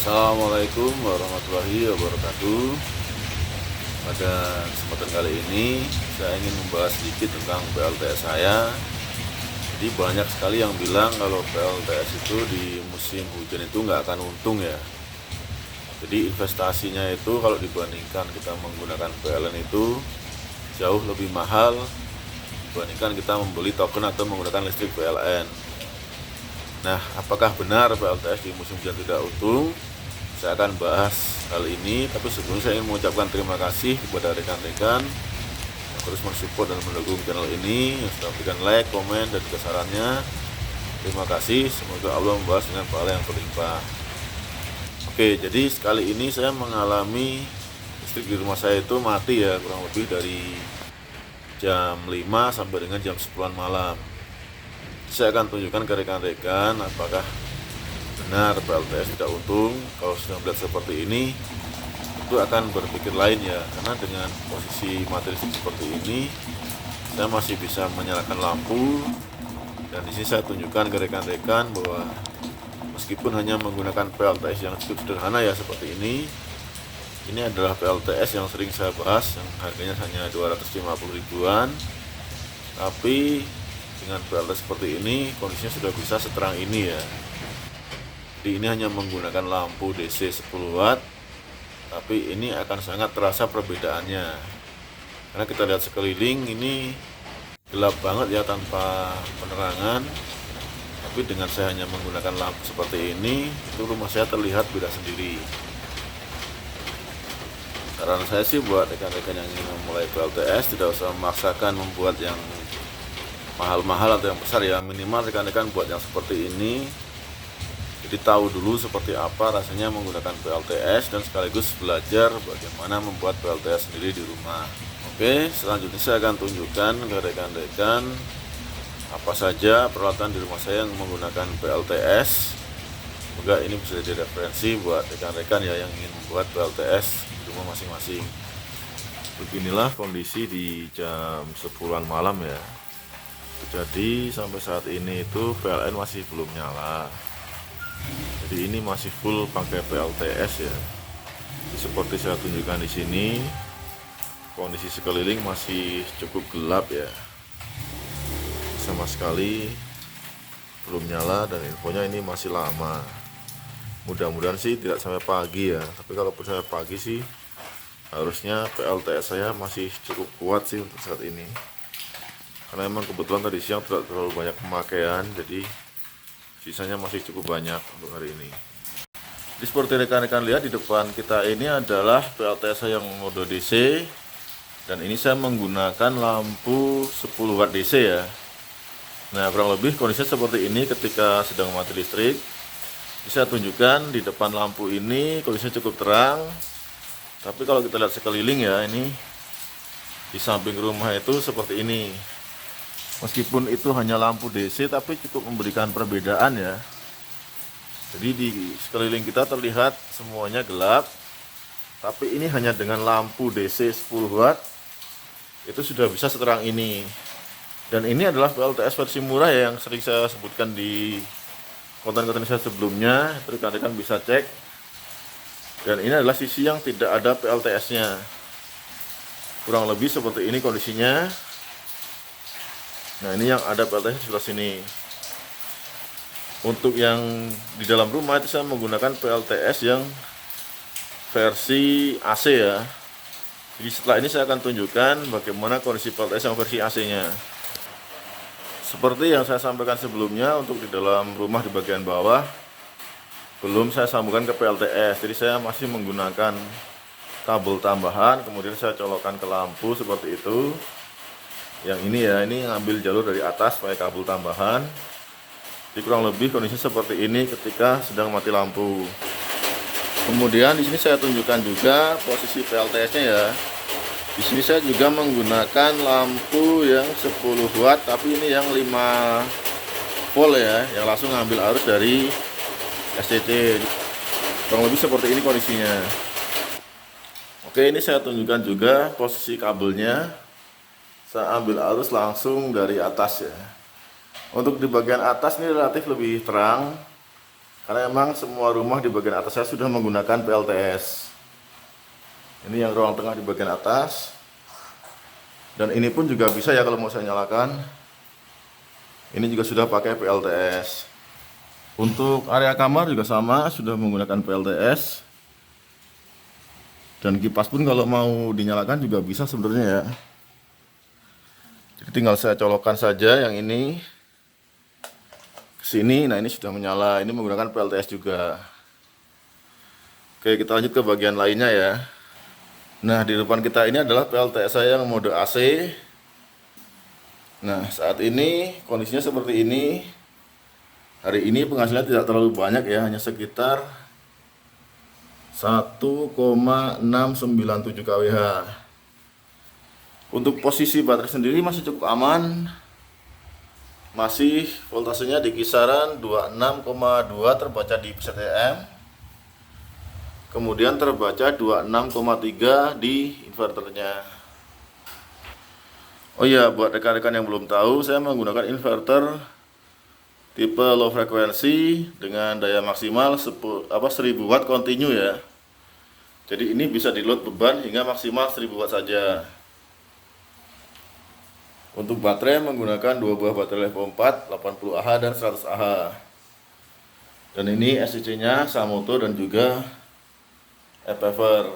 Assalamualaikum warahmatullahi wabarakatuh. Pada kesempatan kali ini saya ingin membahas sedikit tentang PLTS saya. Jadi banyak sekali yang bilang kalau PLTS itu di musim hujan itu nggak akan untung ya. Jadi investasinya itu kalau dibandingkan kita menggunakan PLN itu jauh lebih mahal dibandingkan kita membeli token atau menggunakan listrik PLN. Nah, apakah benar PLTS di musim hujan tidak untung? Saya akan bahas hal ini, tapi sebelumnya saya ingin mengucapkan terima kasih kepada rekan-rekan yang terus mensupport dan mendukung channel ini, yang sudah memberikan like, komen, dan juga sarannya. Terima kasih, semoga Allah membahas dengan pahala yang berlimpah. Oke, jadi sekali ini saya mengalami listrik di rumah saya itu mati ya, kurang lebih dari jam 5 sampai dengan jam 10-an malam. Saya akan tunjukkan ke rekan-rekan apakah benar PLTS tidak untung. Kalau sudah melihat seperti ini, itu akan berpikir lain ya, karena dengan posisi mati listrik seperti ini saya masih bisa menyalakan lampu. Dan di sini saya tunjukkan ke rekan-rekan bahwa meskipun hanya menggunakan PLTS yang cukup sederhana ya seperti ini adalah PLTS yang sering saya bahas, yang harganya hanya 250 ribuan, tapi dengan PLTS seperti ini kondisinya sudah bisa seterang ini ya. Jadi ini hanya menggunakan lampu DC 10 watt, tapi ini akan sangat terasa perbedaannya. Karena kita lihat sekeliling ini gelap banget ya, tanpa penerangan. Tapi dengan saya hanya menggunakan lampu seperti ini, itu rumah saya terlihat beda sendiri. Saran saya sih buat rekan-rekan yang ingin memulai PLTS, tidak usah memaksakan membuat yang mahal-mahal atau yang besar ya. Minimal rekan-rekan buat yang seperti ini, jadi tahu dulu seperti apa rasanya menggunakan PLTS dan sekaligus belajar bagaimana membuat PLTS sendiri di rumah. Oke, selanjutnya saya akan tunjukkan ke rekan-rekan apa saja peralatan di rumah saya yang menggunakan PLTS. Semoga ini bisa jadi referensi buat rekan-rekan ya yang ingin membuat PLTS di rumah masing-masing. Beginilah kondisi di jam 10-an malam ya. Jadi sampai saat ini itu PLN masih belum nyala. Jadi ini masih full pakai PLTS ya. Seperti saya tunjukkan di sini, kondisi sekeliling masih cukup gelap ya. Sama sekali belum nyala dan infonya ini masih lama. Mudah-mudahan sih tidak sampai pagi ya. Tapi kalau sampai pagi sih harusnya PLTS saya masih cukup kuat sih untuk saat ini. Karena memang kebetulan tadi siang tidak terlalu banyak pemakaian, jadi sisanya masih cukup banyak untuk hari ini. Jadi seperti rekan-rekan lihat di depan kita ini adalah PLTS saya yang mode DC, dan ini saya menggunakan lampu 10 watt DC ya. Nah, kurang lebih kondisinya seperti ini ketika sedang mati listrik. Bisa saya tunjukkan di depan lampu ini kondisinya cukup terang, tapi kalau kita lihat sekeliling ya, ini di samping rumah itu seperti ini. Meskipun itu hanya lampu DC, tapi cukup memberikan perbedaan ya. Jadi di sekeliling kita terlihat semuanya gelap, tapi ini hanya dengan lampu DC 10 watt itu sudah bisa seterang ini. Dan ini adalah PLTS versi murah ya, yang sering saya sebutkan di konten-konten saya sebelumnya. Rekan-rekan bisa cek. Dan ini adalah sisi yang tidak ada PLTS-nya. Kurang lebih seperti ini kondisinya. Nah, ini yang ada PLTS di sebelah sini. Untuk yang di dalam rumah itu saya menggunakan PLTS yang versi AC ya. Jadi setelah ini saya akan tunjukkan bagaimana kondisi PLTS yang versi AC-nya. Seperti yang saya sampaikan sebelumnya, untuk di dalam rumah di bagian bawah belum saya sambungkan ke PLTS. Jadi saya masih menggunakan kabel tambahan, kemudian saya colokkan ke lampu seperti itu. Yang ini ya, ini ngambil jalur dari atas pakai kabel tambahan. Jadi kurang lebih kondisi seperti ini ketika sedang mati lampu. Kemudian di sini saya tunjukkan juga posisi PLTS-nya ya. Di sini saya juga menggunakan lampu yang 10 watt, tapi ini yang 5 volt ya, yang langsung ngambil arus dari SCC. Kurang lebih seperti ini kondisinya. Oke, ini saya tunjukkan juga posisi kabelnya. Saya ambil arus langsung dari atas ya. Untuk di bagian atas ini relatif lebih terang, Karena emang semua rumah di bagian atas saya sudah menggunakan PLTS. Ini yang ruang tengah di bagian atas. Dan ini pun juga bisa ya kalau mau saya nyalakan. Ini juga sudah pakai PLTS. Untuk area kamar juga sama, sudah menggunakan PLTS. Dan kipas pun kalau mau dinyalakan juga bisa sebenarnya ya. Jadi tinggal saya colokkan saja yang ini ke sini. Nah, ini sudah menyala. Ini menggunakan PLTS juga. Oke, kita lanjut ke bagian lainnya ya. Nah, di depan kita ini adalah PLTS saya yang mode AC. Nah, saat ini kondisinya seperti ini. Hari ini penghasilan tidak terlalu banyak ya, hanya sekitar 1,697 kWh. Untuk posisi baterai sendiri masih cukup aman. Masih voltasenya di kisaran 26,2 terbaca di PCTM. Kemudian terbaca 26,3 di inverternya. Oh iya, buat rekan-rekan yang belum tahu, saya menggunakan inverter tipe low frekuensi dengan daya maksimal 1000 watt continue ya. Jadi ini bisa di load beban hingga maksimal 1000 watt saja. Untuk baterai menggunakan dua buah baterai level 4 80Ah dan 100Ah. Dan ini SCC-nya Samoto dan juga Epever.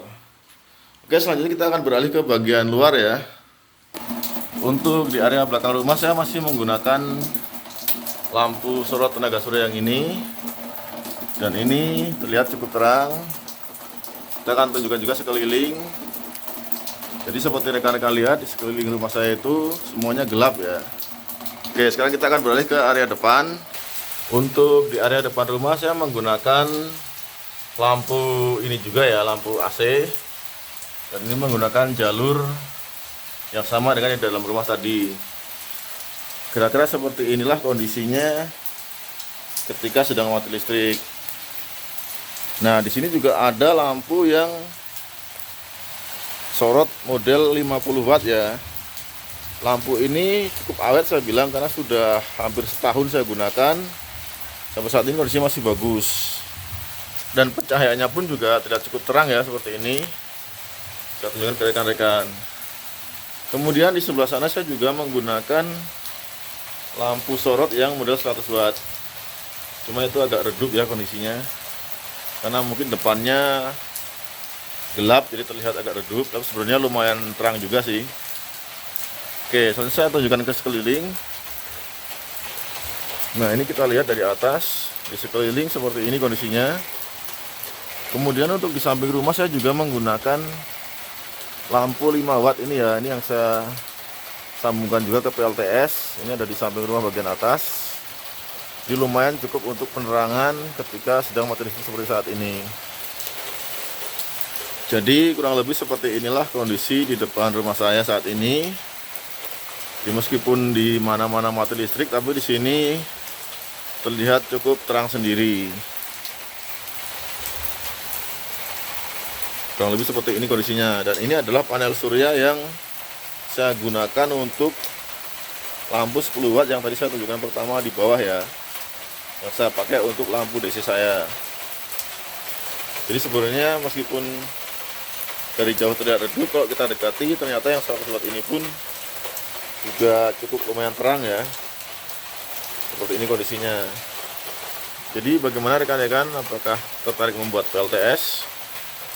Oke, selanjutnya kita akan beralih ke bagian luar ya. Untuk di area belakang rumah saya masih menggunakan lampu sorot tenaga surya yang ini. Dan ini terlihat cukup terang. Kita akan tunjukkan juga sekeliling. Jadi seperti rekan-rekan lihat, di sekeliling rumah saya itu semuanya gelap ya. Oke, sekarang kita akan beralih ke area depan. Untuk di area depan rumah saya menggunakan lampu ini juga ya, lampu AC. Dan ini menggunakan jalur yang sama dengan yang dalam rumah tadi. Kira-kira seperti inilah kondisinya ketika sedang mati listrik. Nah, di sini juga ada lampu yang sorot model 50 watt ya. Lampu ini cukup awet saya bilang karena sudah hampir setahun saya gunakan. Sampai saat ini kondisinya masih bagus. Dan pencahayaannya pun juga tidak cukup terang ya seperti ini. Saya tunjukkan ke rekan-rekan. Kemudian di sebelah sana saya juga menggunakan lampu sorot yang model 100 watt. Cuma itu agak redup ya kondisinya. Karena mungkin depannya gelap jadi terlihat agak redup, tapi sebenarnya lumayan terang juga sih. Oke, selanjutnya saya tunjukkan ke sekeliling. Nah, ini kita lihat dari atas di sekeliling seperti ini kondisinya. Kemudian untuk di samping rumah saya juga menggunakan lampu 5 watt ini ya. Ini yang saya sambungkan juga ke PLTS. Ini ada di samping rumah bagian atas. Jadi lumayan cukup untuk penerangan ketika sedang mati listrik seperti saat ini. Jadi kurang lebih seperti inilah kondisi di depan rumah saya saat ini. Jadi meskipun di mana-mana mati listrik, tapi di sini terlihat cukup terang sendiri. Kurang lebih seperti ini kondisinya. Dan ini adalah panel surya yang saya gunakan untuk lampu 10 watt yang tadi saya tunjukkan pertama di bawah ya. Yang saya pakai untuk lampu DC saya. Jadi sebenarnya meskipun dari jauh terlihat redup, kalau kita dekati ternyata yang 100 watt ini pun juga cukup lumayan terang ya. Seperti ini kondisinya. Jadi bagaimana rekan-rekan, apakah tertarik membuat PLTS?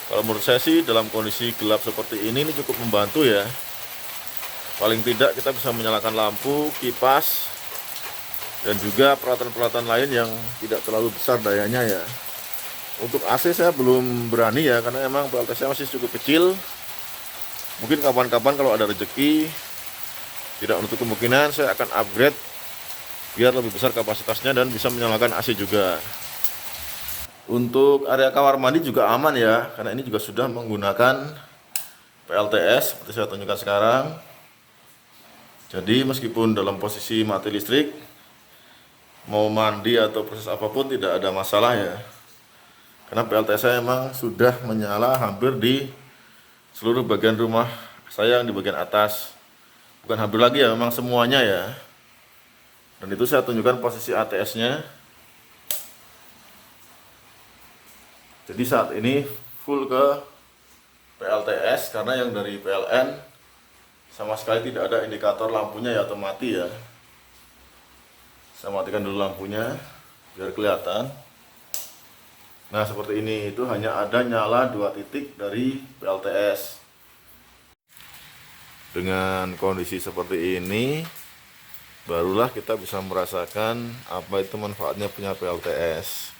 Kalau menurut saya sih dalam kondisi gelap seperti ini cukup membantu ya. Paling tidak kita bisa menyalakan lampu, kipas, dan juga peralatan-peralatan lain yang tidak terlalu besar dayanya ya. Untuk AC saya belum berani ya, karena emang PLTS saya masih cukup kecil. Mungkin kapan-kapan kalau ada rezeki, tidak menutup kemungkinan saya akan upgrade biar lebih besar kapasitasnya dan bisa menyalakan AC juga. Untuk area kamar mandi juga aman ya, karena ini juga sudah menggunakan PLTS seperti saya tunjukkan sekarang. Jadi meskipun dalam posisi mati listrik, mau mandi atau proses apapun tidak ada masalah ya. Karena PLTS saya memang sudah menyala hampir di seluruh bagian rumah saya yang di bagian atas. Bukan hampir lagi ya, memang semuanya ya. Dan itu saya tunjukkan posisi ATS-nya. Jadi saat ini full ke PLTS karena yang dari PLN sama sekali tidak ada indikator lampunya ya, atau mati ya. Saya matikan dulu lampunya biar kelihatan. Nah seperti ini, itu hanya ada nyala 2 titik dari PLTS. Dengan kondisi seperti ini barulah kita bisa merasakan apa itu manfaatnya punya PLTS.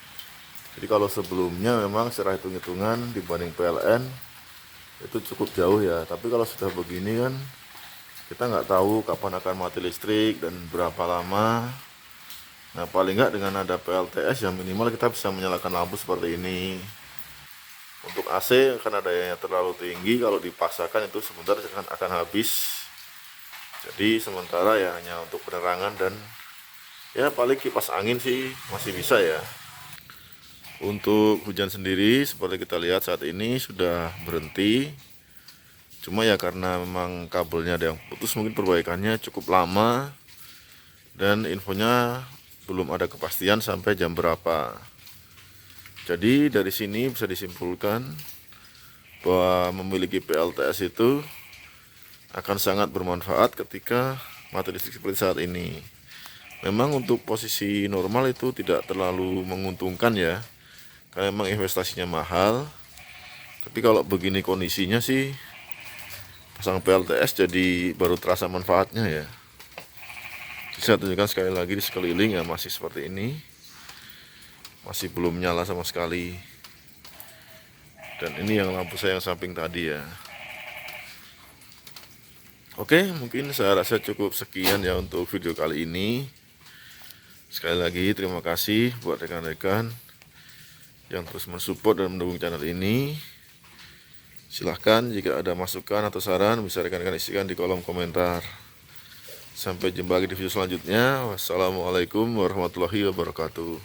Jadi kalau sebelumnya memang secara hitung-hitungan dibanding PLN itu cukup jauh ya, tapi kalau sudah begini kan kita nggak tahu kapan akan mati listrik dan berapa lama. Nah paling nggak dengan ada PLTS yang minimal kita bisa menyalakan lampu seperti ini. Untuk AC karena dayanya terlalu tinggi, kalau dipaksakan itu sebentar akan habis. Jadi sementara ya hanya untuk penerangan dan ya paling kipas angin sih masih bisa ya. Untuk hujan sendiri seperti kita lihat saat ini sudah berhenti. Cuma ya karena memang kabelnya ada yang putus, mungkin perbaikannya cukup lama dan infonya belum ada kepastian sampai jam berapa. Jadi dari sini bisa disimpulkan bahwa memiliki PLTS itu akan sangat bermanfaat ketika mati listrik seperti saat ini. Memang untuk posisi normal itu tidak terlalu menguntungkan ya, karena memang investasinya mahal. Tapi kalau begini kondisinya sih pasang PLTS jadi baru terasa manfaatnya ya. Saya tunjukkan sekali lagi di sekeliling ya, masih seperti ini, masih belum nyala sama sekali. Dan ini yang lampu saya yang samping tadi ya. Oke, mungkin saya rasa cukup sekian ya untuk video kali ini. Sekali lagi terima kasih buat rekan-rekan yang terus mensupport dan mendukung channel ini. Silahkan jika ada masukan atau saran bisa rekan-rekan isikan di kolom komentar. Sampai jumpa lagi di video selanjutnya. Wassalamualaikum warahmatullahi wabarakatuh.